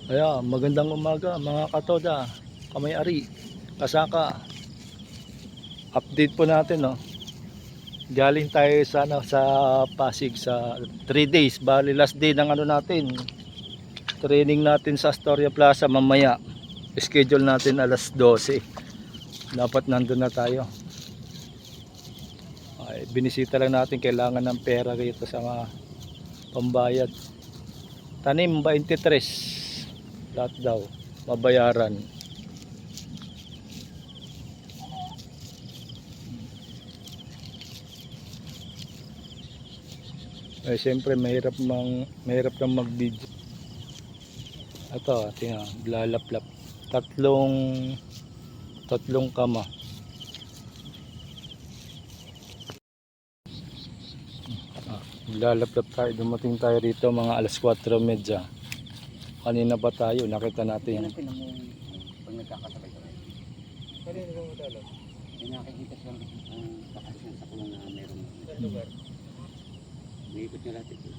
Kaya magandang umaga mga katoda, kamay-ari, kasaka. Update po natin, no. Galing tayo sa sa Pasig sa 3 days, bali last day ng ano natin. Training natin sa Astoria Plaza mamaya. Schedule natin alas 12. Dapat nandun na tayo. Ay, binisita lang natin, kailangan ng pera rito sa mga pambayad. Tanim 23. Lahat daw mabayaran. Eh siyempre mahirap nang mag-video. Ito, tingnan, lalaplap. Tatlong kama. Lalaplap tayo, dumating tayo rito mga alas 4:30. Kanina pa tayo, nakita natin. Pag nagkakasakay ko rin. Kanina lang matalo. May nakikita siyang kakalisan sa kulong na meron. Sa lugar. Umiikot niya lahat ito.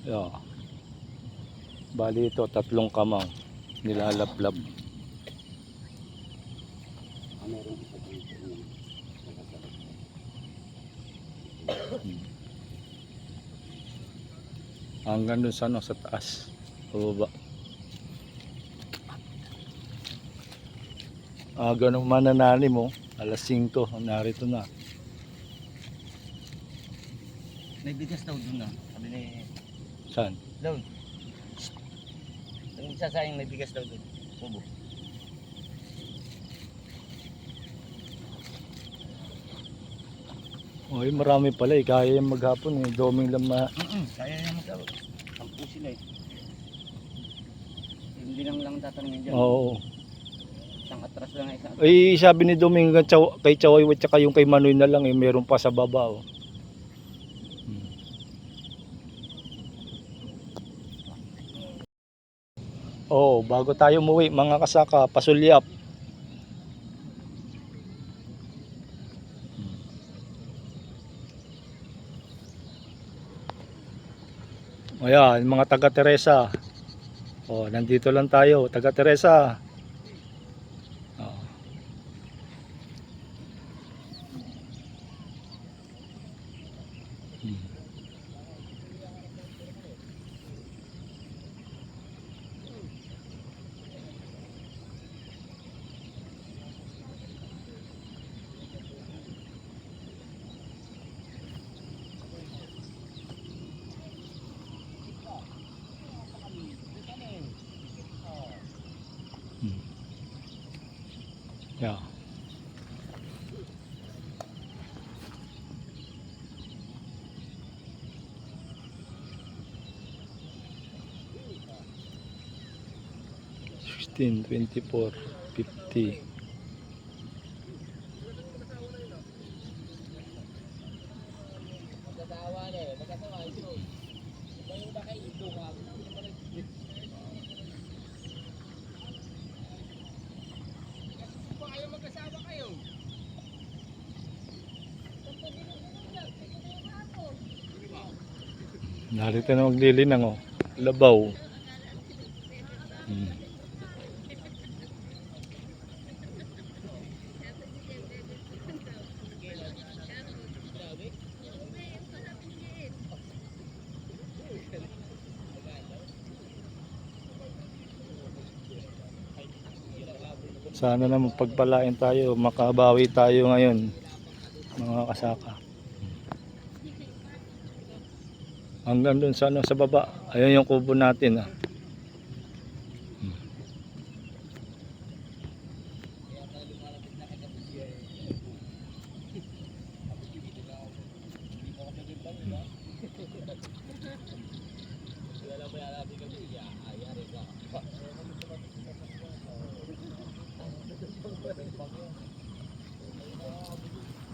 Yeah. Bali ito, 3 kamang nilalaplap. Meron isa dito. Nakasakay. Hanggang dun sa ano, sa taas, pababa. Ganong mananani mo, alas 5, narito na. May bigas daw doon na. Sabi ni... Saan? Doon. Yung sasayang may bigas daw doon. Kubo. Oy, marami pala eh, kaya yung maghapon eh, doming lang Kaya niya magtawag. 10 sila eh. Hindi lang tatanungin dyan. Oo. Isang atras lang isa. Ay, sabi ni Doming kay Chaway at saka yung kay Manoy na lang eh, meron pa sa baba oh. Oh, bago tayo umuwi mga kasaka, pasulyap. Ayan, mga taga Teresa. Oh, nandito lang tayo, taga Teresa. Oh. Yeah. $16, $24, $50. Narito na maglilinang oh. Labaw. Sana naman pagpalain tayo, makabawi tayo ngayon mga kasaka. Hanggang dun sa ano, sa baba. Ayun yung kubo natin ah.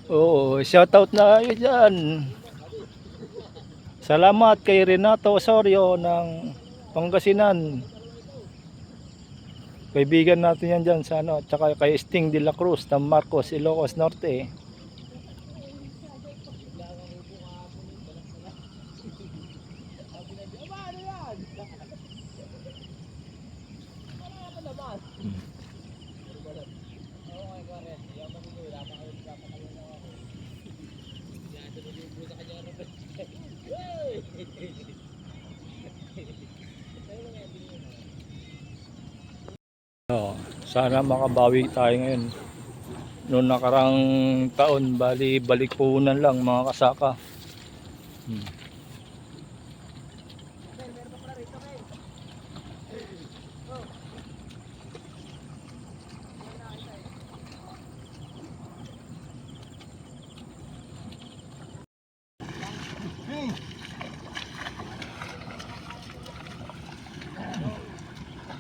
Oo, shoutout na kayo dyan. Salamat kay Renato Osorio ng Pangasinan. Kaibigan natin yan dyan sa ano, tsaka kay Sting de la Cruz ng Marcos, Ilocos Norte. Oo, sana makabawi tayo ngayon. Noong nakarang taon, bali balik puhunan lang mga kasaka. Hmm.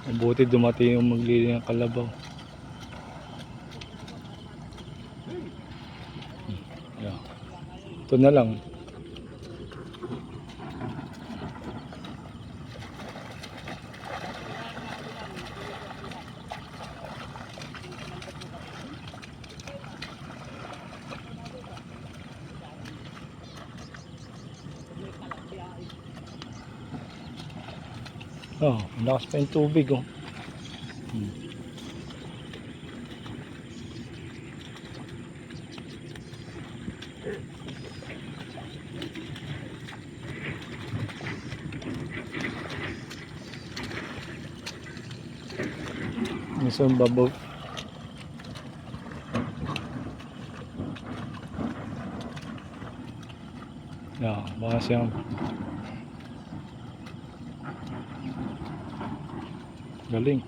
Mabuti dumating yung maglili ng kalabaw. Yeah. Ito na lang. Oh, lakas pa yung tubig oh. Hmm. Minsan babaw. Yeah, baka siyang galing.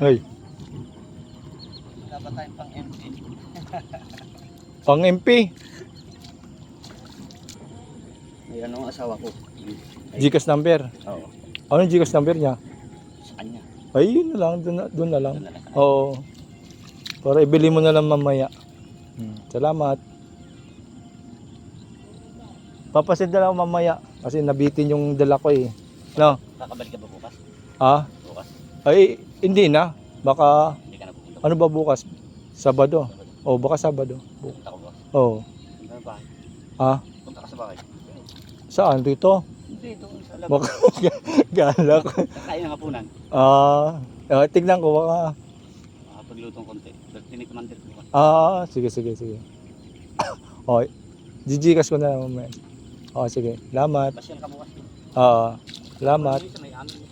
Ay, Dapat tayong pang MC. pang MP. May ano ang asawa ko. Gcash number. Oo. Ano yung Gcash number niya? Sa kanya. Ay, yun na lang. Doon na lang. Doon na lang. Oo. Para ibili mo na lang mamaya. Salamat. Papasend na lang mamaya. Kasi nabitin yung dala ko eh. No? Kakabalik ka ba bukas? Ha? Bukas. Ay, hindi na. Baka, Hindi ka na pupunta. ano ba bukas? Sabado. O, baka Sabado. Pupunta ko bukas. Oo. Punta na bahay. Ha? Punta ka sa bahay. Saan? Dito? Hindi, doon sa labas. Baka, galak. Kakain ng hapunan. Tignan ko baka. Paglutong konti. Tinikman din ko. Sige. O, Gcash ko na lang mamaya. O, sige. Salamat. Pasyal ka bukas. Salamat. May amin.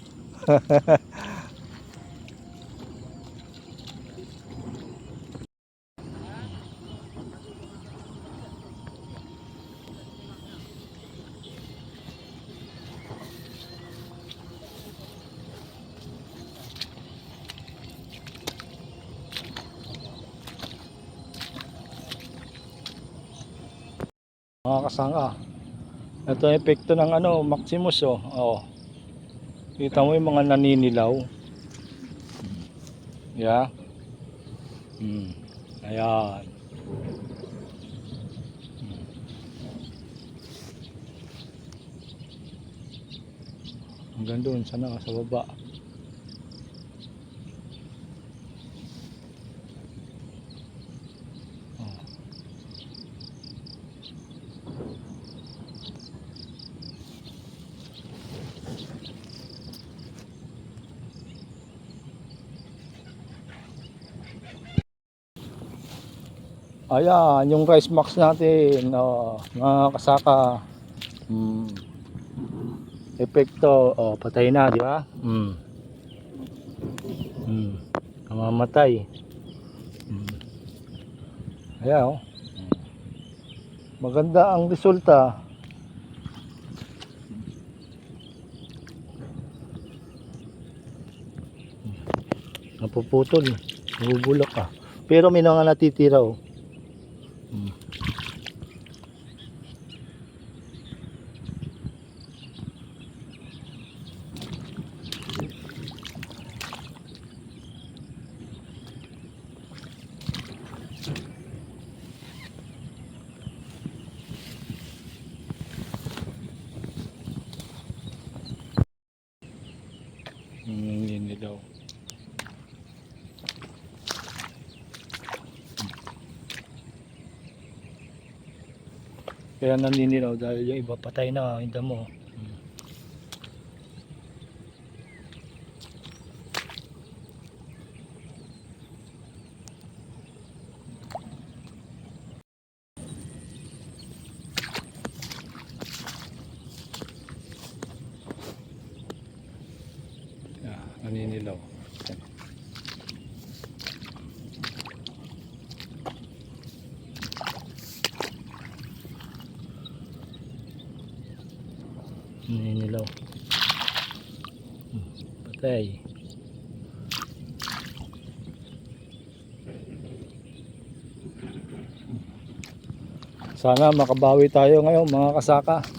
Mga kasanga. Ito ang epekto ng Maximus oh. Oh. Kita mo yung mga naninilaw. Yeah. Ayan. Hanggang doon sana sa baba. Ayan, yung rice max natin, mga kasaka. Epekto, patay na, di ba? Namamatay. Ayan, oh. Maganda ang resulta. Napuputol, nabubulok ka. Pero may mga natitira, oh. Naninilaw. Kaya naninilaw dahil yung iba patay na, hindi mo. Naninilaw. Naninilaw. Patay. Sana makabawi tayo ngayon mga kasaka.